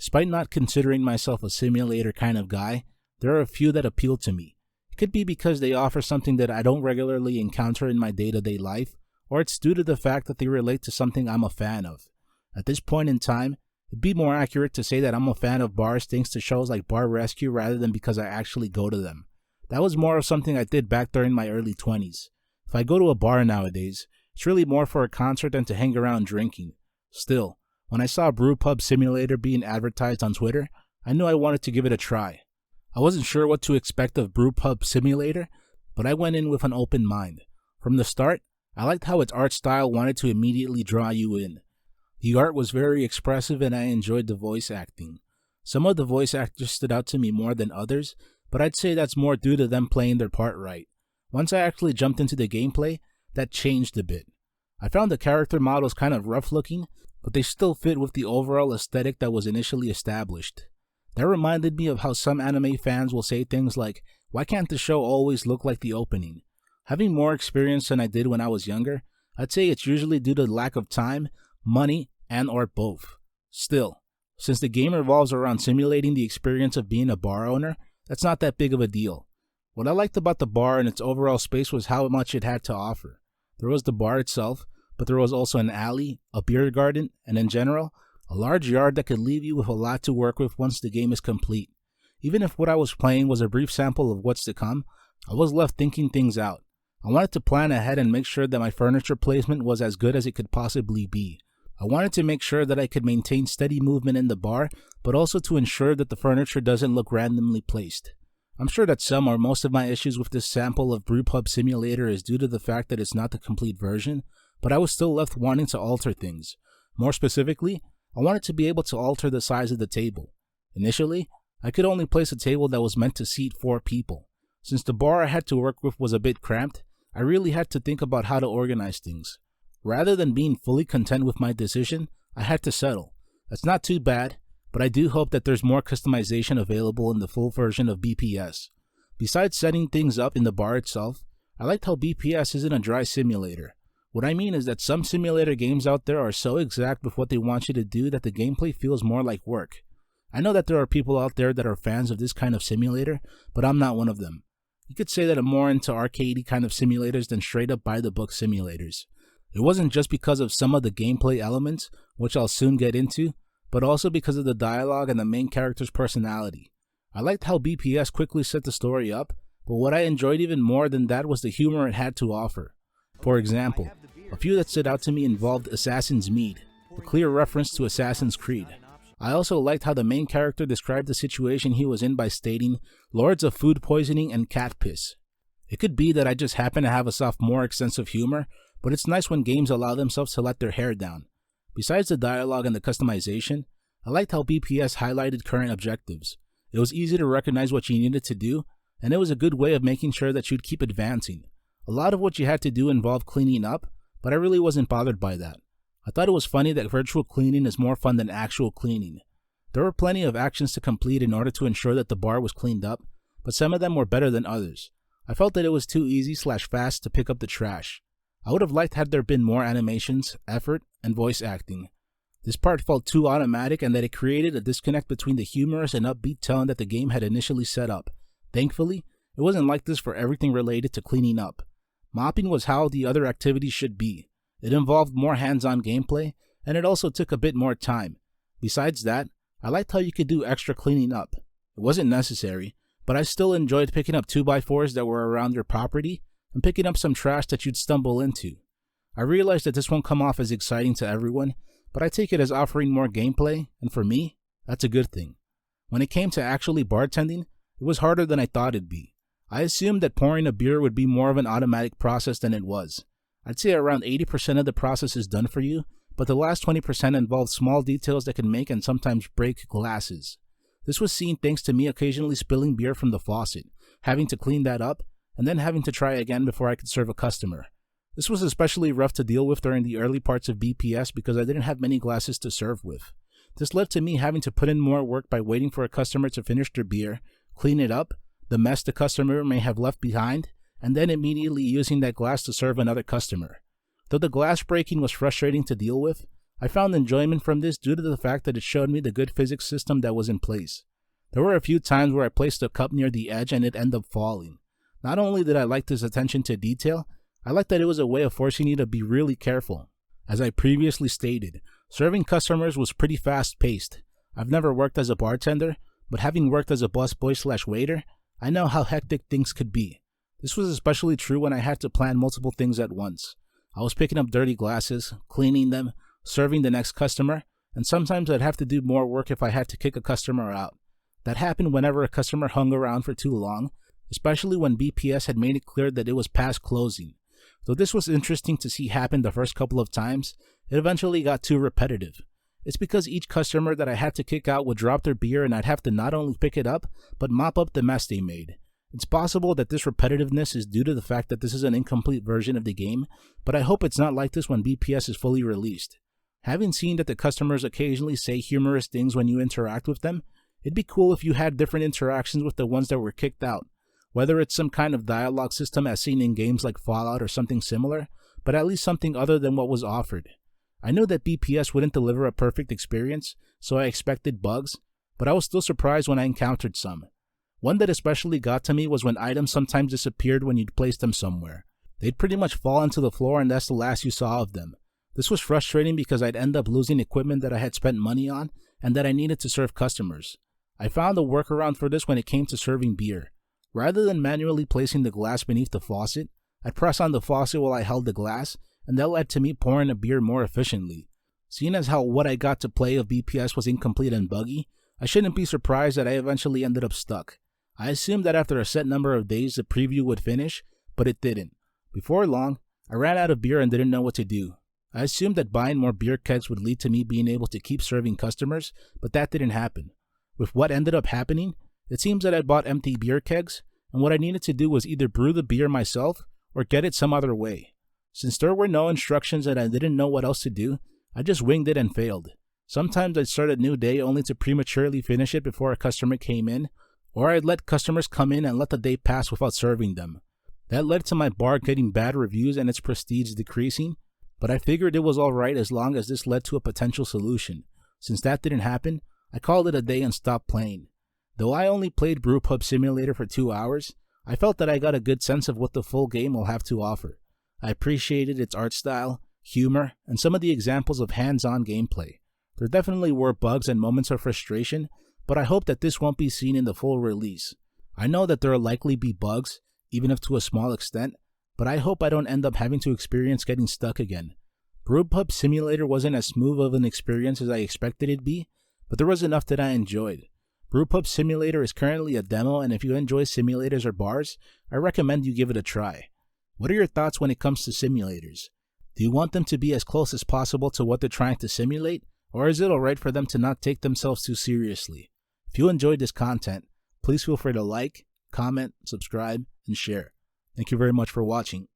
Despite not considering myself a simulator kind of guy, there are a few that appeal to me. It could be because they offer something that I don't regularly encounter in my day-to-day life, or it's due to the fact that they relate to something I'm a fan of. At this point in time, it'd be more accurate to say that I'm a fan of bars thanks to shows like Bar Rescue rather than because I actually go to them. That was more of something I did back during my early 20s. If I go to a bar nowadays, it's really more for a concert than to hang around drinking. Still, when I saw Brewpub Simulator being advertised on Twitter, I knew I wanted to give it a try. I wasn't sure what to expect of Brewpub Simulator, but I went in with an open mind. From the start, I liked how its art style wanted to immediately draw you in. The art was very expressive and I enjoyed the voice acting. Some of the voice actors stood out to me more than others, but I'd say that's more due to them playing their part right. Once I actually jumped into the gameplay, that changed a bit. I found the character models kind of rough looking, but they still fit with the overall aesthetic that was initially established. That reminded me of how some anime fans will say things like, "Why can't the show always look like the opening?" Having more experience than I did when I was younger, I'd say it's usually due to lack of time, money, and or both. Still, since the game revolves around simulating the experience of being a bar owner, that's not that big of a deal. What I liked about the bar and its overall space was how much it had to offer. There was the bar itself, but there was also an alley, a beer garden, and in general, a large yard that could leave you with a lot to work with once the game is complete. Even if what I was playing was a brief sample of what's to come, I was left thinking things out. I wanted to plan ahead and make sure that my furniture placement was as good as it could possibly be. I wanted to make sure that I could maintain steady movement in the bar, but also to ensure that the furniture doesn't look randomly placed. I'm sure that some or most of my issues with this sample of Brewpub Simulator is due to the fact that it's not the complete version, but I was still left wanting to alter things. More specifically, I wanted to be able to alter the size of the table. Initially, I could only place a table that was meant to seat 4 people. Since the bar I had to work with was a bit cramped, I really had to think about how to organize things. Rather than being fully content with my decision, I had to settle. That's not too bad, but I do hope that there's more customization available in the full version of BPS. Besides setting things up in the bar itself, I liked how BPS isn't a dry simulator. What I mean is that some simulator games out there are so exact with what they want you to do that the gameplay feels more like work. I know that there are people out there that are fans of this kind of simulator, but I'm not one of them. You could say that I'm more into arcadey kind of simulators than straight up by the book simulators. It wasn't just because of some of the gameplay elements, which I'll soon get into, but also because of the dialogue and the main character's personality. I liked how BPS quickly set the story up, but what I enjoyed even more than that was the humor it had to offer. For example, a few that stood out to me involved Assassin's Mead, a clear reference to Assassin's Creed. I also liked how the main character described the situation he was in by stating, "Lords of food poisoning and cat piss." It could be that I just happen to have a sophomoric sense of humor, but it's nice when games allow themselves to let their hair down. Besides the dialogue and the customization, I liked how BPS highlighted current objectives. It was easy to recognize what you needed to do, and it was a good way of making sure that you'd keep advancing. A lot of what you had to do involved cleaning up, but I really wasn't bothered by that. I thought it was funny that virtual cleaning is more fun than actual cleaning. There were plenty of actions to complete in order to ensure that the bar was cleaned up, but some of them were better than others. I felt that it was too easy/fast to pick up the trash. I would have liked had there been more animations, effort, and voice acting. This part felt too automatic and that it created a disconnect between the humorous and upbeat tone that the game had initially set up. Thankfully, it wasn't like this for everything related to cleaning up. Mopping was how the other activities should be. It involved more hands-on gameplay, and it also took a bit more time. Besides that, I liked how you could do extra cleaning up. It wasn't necessary, but I still enjoyed picking up 2x4s that were around your property and picking up some trash that you'd stumble into. I realized that this won't come off as exciting to everyone, but I take it as offering more gameplay, and for me, that's a good thing. When it came to actually bartending, it was harder than I thought it'd be. I assumed that pouring a beer would be more of an automatic process than it was. I'd say around 80% of the process is done for you, but the last 20% involves small details that can make and sometimes break glasses. This was seen thanks to me occasionally spilling beer from the faucet, having to clean that up, and then having to try again before I could serve a customer. This was especially rough to deal with during the early parts of BPS because I didn't have many glasses to serve with. This led to me having to put in more work by waiting for a customer to finish their beer, clean it up, the mess the customer may have left behind, and then immediately using that glass to serve another customer. Though the glass breaking was frustrating to deal with, I found enjoyment from this due to the fact that it showed me the good physics system that was in place. There were a few times where I placed a cup near the edge and it ended up falling. Not only did I like this attention to detail, I liked that it was a way of forcing you to be really careful. As I previously stated, serving customers was pretty fast-paced. I've never worked as a bartender, but having worked as a busboy/waiter, I know how hectic things could be. This was especially true when I had to plan multiple things at once. I was picking up dirty glasses, cleaning them, serving the next customer, and sometimes I'd have to do more work if I had to kick a customer out. That happened whenever a customer hung around for too long, especially when BPS had made it clear that it was past closing. Though this was interesting to see happen the first couple of times, it eventually got too repetitive. It's because each customer that I had to kick out would drop their beer and I'd have to not only pick it up, but mop up the mess they made. It's possible that this repetitiveness is due to the fact that this is an incomplete version of the game, but I hope it's not like this when BPS is fully released. Having seen that the customers occasionally say humorous things when you interact with them, it'd be cool if you had different interactions with the ones that were kicked out. Whether it's some kind of dialogue system as seen in games like Fallout or something similar, but at least something other than what was offered. I knew that BPS wouldn't deliver a perfect experience, so I expected bugs, but I was still surprised when I encountered some. One that especially got to me was when items sometimes disappeared when you'd place them somewhere. They'd pretty much fall into the floor and that's the last you saw of them. This was frustrating because I'd end up losing equipment that I had spent money on and that I needed to serve customers. I found a workaround for this when it came to serving beer. Rather than manually placing the glass beneath the faucet, I'd press on the faucet while I held the glass, and that led to me pouring a beer more efficiently. Seeing as how what I got to play of BPS was incomplete and buggy, I shouldn't be surprised that I eventually ended up stuck. I assumed that after a set number of days the preview would finish, but it didn't. Before long, I ran out of beer and didn't know what to do. I assumed that buying more beer kegs would lead to me being able to keep serving customers, but that didn't happen. With what ended up happening, it seems that I bought empty beer kegs, and what I needed to do was either brew the beer myself or get it some other way. Since there were no instructions and I didn't know what else to do, I just winged it and failed. Sometimes I'd start a new day only to prematurely finish it before a customer came in, or I'd let customers come in and let the day pass without serving them. That led to my bar getting bad reviews and its prestige decreasing, but I figured it was alright as long as this led to a potential solution. Since that didn't happen, I called it a day and stopped playing. Though I only played Brewpub Simulator for 2 hours, I felt that I got a good sense of what the full game will have to offer. I appreciated its art style, humor, and some of the examples of hands-on gameplay. There definitely were bugs and moments of frustration, but I hope that this won't be seen in the full release. I know that there will likely be bugs, even if to a small extent, but I hope I don't end up having to experience getting stuck again. Brewpub Simulator wasn't as smooth of an experience as I expected it'd be, but there was enough that I enjoyed. Brewpub Simulator is currently a demo, and if you enjoy simulators or bars, I recommend you give it a try. What are your thoughts when it comes to simulators? Do you want them to be as close as possible to what they're trying to simulate, or is it alright for them to not take themselves too seriously? If you enjoyed this content, please feel free to like, comment, subscribe, and share. Thank you very much for watching.